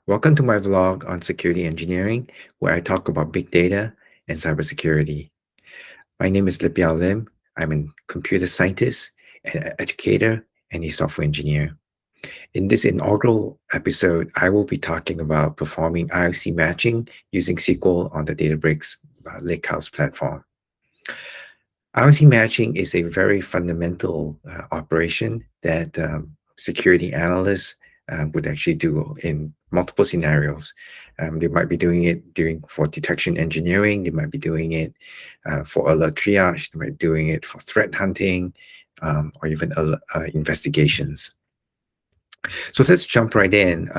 Welcome to my vlog on security engineering, where I talk about big data and cybersecurity. My name is Lim. I'm a computer scientist, an educator, and a software engineer. In this inaugural episode, I will be talking about performing IoC matching using SQL on the Databricks lakehouse platform. IoC matching is a very fundamental operation that security analysts would actually do in multiple scenarios. They might be doing it for detection engineering. They might be doing it for alert triage. They might be doing it for threat hunting or even investigations. So let's jump right in.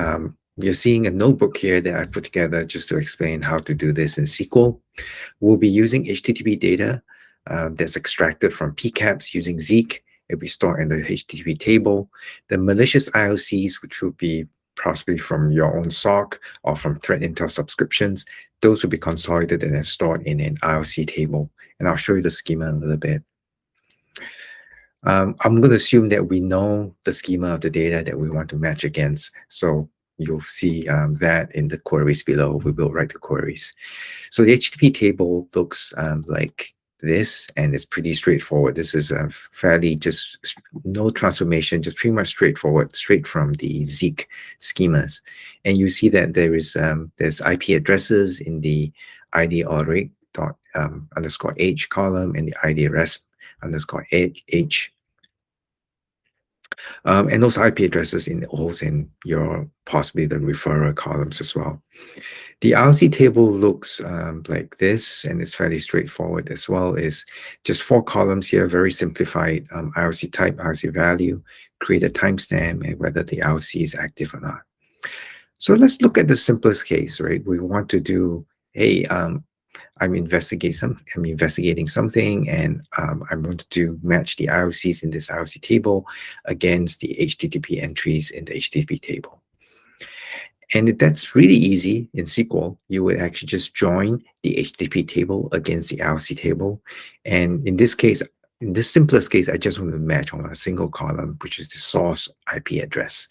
You're seeing a notebook here that I put together just to explain how to do this in SQL. We'll be using HTTP data that's extracted from PCAPs using Zeek. It'll be stored in the HTTP table. The malicious IOCs, which will be possibly from your own SOC or from threat intel subscriptions, those will be consolidated and then stored in an IOC table. And I'll show you the schema in a little bit. I'm going to assume that we know the schema of the data that we want to match against. So you'll see that in the queries below. We will write the queries. So the HTTP table looks like this, and it's pretty straightforward. This is a fairly just no transformation, just pretty much straightforward, straight from the Zeek schemas. And you see that there's IP addresses in the ID underscore H column and the ID resp underscore H. And those IP addresses also in your possibly the referrer columns as well. The IOC table looks like this, and it's fairly straightforward as well. Is just 4 columns here, very simplified. IOC type, IOC value, create a timestamp, and whether the IOC is active or not. So let's look at the simplest case, right? We want to do, hey, I'm investigating something, and I want to match the IOCs in this IOC table against the HTTP entries in the HTTP table. And that's really easy in SQL. You would actually just join the HTTP table against the IOC table. And in this case, in this simplest case, I just want to match on a single column, which is the source IP address,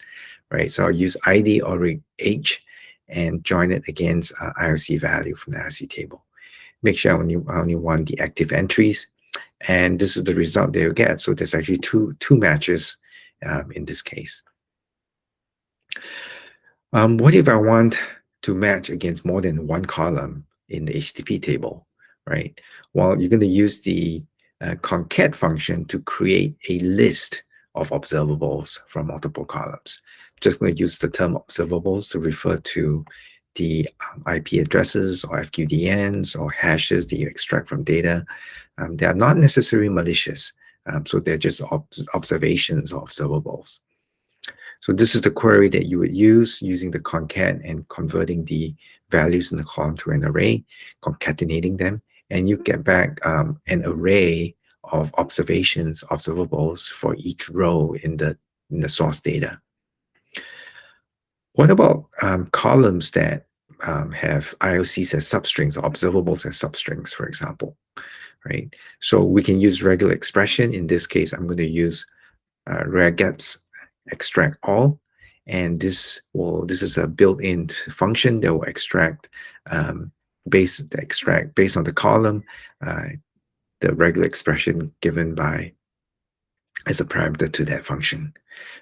right? So I'll use ID or H and join it against IOC value from the IOC table. Make sure I only want the active entries, and this is the result they'll get. So there's actually two matches in this case. What if I want to match against more than one column in the HTTP table, right? Well, you're going to use the concat function to create a list of observables from multiple columns. Just going to use the term observables to refer to the IP addresses or FQDNs or hashes that you extract from data. They are not necessarily malicious, so they're just observations or observables. So this is the query that you would use using the concat and converting the values in the column to an array, concatenating them, and you get back an array of observables for each row in the source data. What about columns that have IOCs as substrings or observables as substrings, for example, right? So we can use regular expression. In this case, I'm going to use regex extract all, and this is a built-in function that will extract based on the column the regular expression given by as a parameter to that function,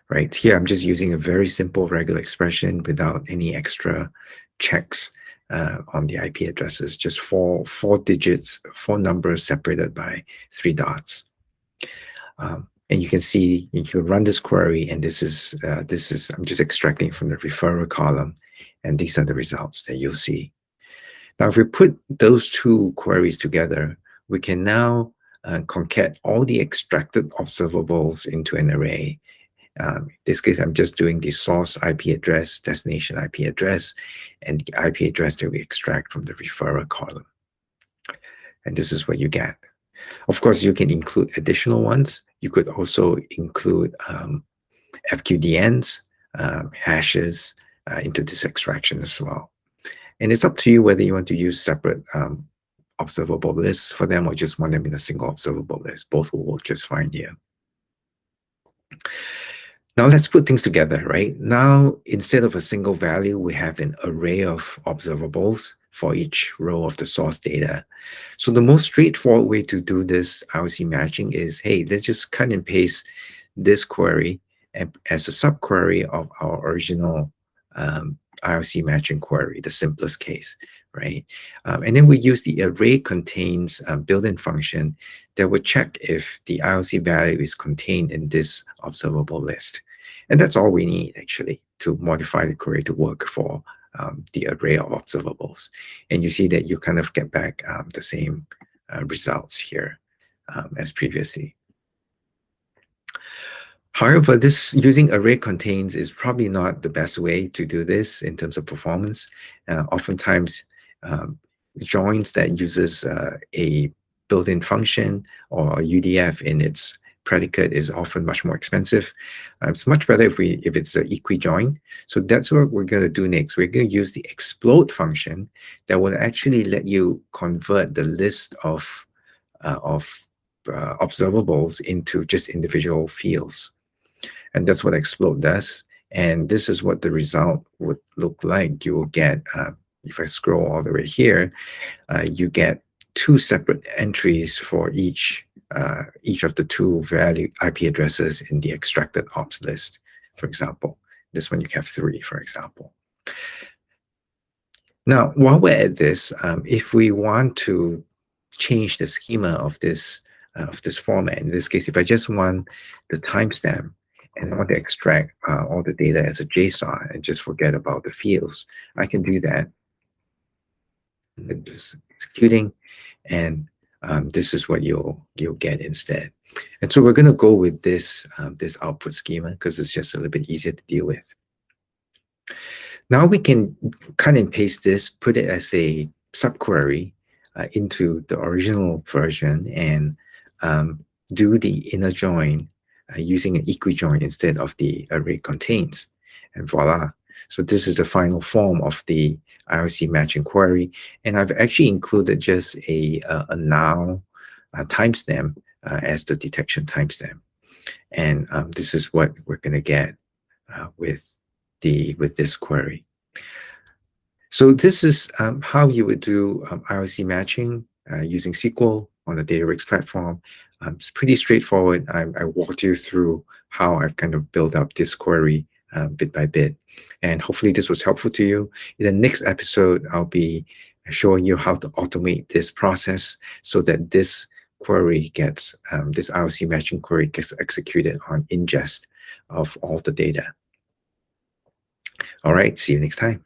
right? Here, I'm just using a very simple regular expression without any extra checks on the IP addresses, just four digits, 4 numbers separated by 3 dots. And you can see, you can run this query, and this is I'm just extracting from the referrer column, and these are the results that you'll see. Now, if we put those 2 queries together, we can now concat all the extracted observables into an array. In this case, I'm just doing the source IP address, destination IP address, and the IP address that we extract from the referrer column. And this is what you get. Of course, you can include additional ones. You could also include FQDNs, hashes into this extraction as well. And it's up to you whether you want to use separate observable lists for them or just want them in a single observable list. Both will work just fine here. Now let's put things together, right? Now, instead of a single value, we have an array of observables for each row of the source data. So the most straightforward way to do this IoC matching is, hey, let's just cut and paste this query as a subquery of our original IoC matching query, the simplest case, right? And then we use the array contains built-in function that would check if the IoC value is contained in this observable list. And that's all we need, actually, to modify the query to work for the array of observables. And you see that you kind of get back the same results here as previously. However, this using array contains is probably not the best way to do this in terms of performance. Oftentimes, joins that uses a built-in function or a UDF in its predicate is often much more expensive. It's much better if it's an equi-join. So that's what we're going to do next. We're going to use the explode function that will actually let you convert the list of observables into just individual fields. And that's what explode does. And this is what the result would look like. You will get, if I scroll all the way here, you get two separate entries for each of the two value IP addresses in the extracted ops list, for example. This one you have 3, for example. Now, while we're at this, if we want to change the schema of this format, in this case, if I just want the timestamp, and I want to extract all the data as a JSON and just forget about the fields, I can do that. And just executing, and this is what you'll get instead. And so we're going to go with this this output schema because it's just a little bit easier to deal with. Now we can cut and paste this, put it as a subquery into the original version, and do the inner join using an equi-join instead of the array contains, and voila. So this is the final form of the IoC matching query, and I've actually included just a now timestamp as the detection timestamp, and this is what we're going to get with this query. So this is how you would do IoC matching using SQL on the Databricks platform. It's pretty straightforward. I walked you through how I've kind of built up this query bit by bit. And hopefully this was helpful to you. In the next episode, I'll be showing you how to automate this process so that this query gets, this IoC matching query gets executed on ingest of all the data. All right, see you next time.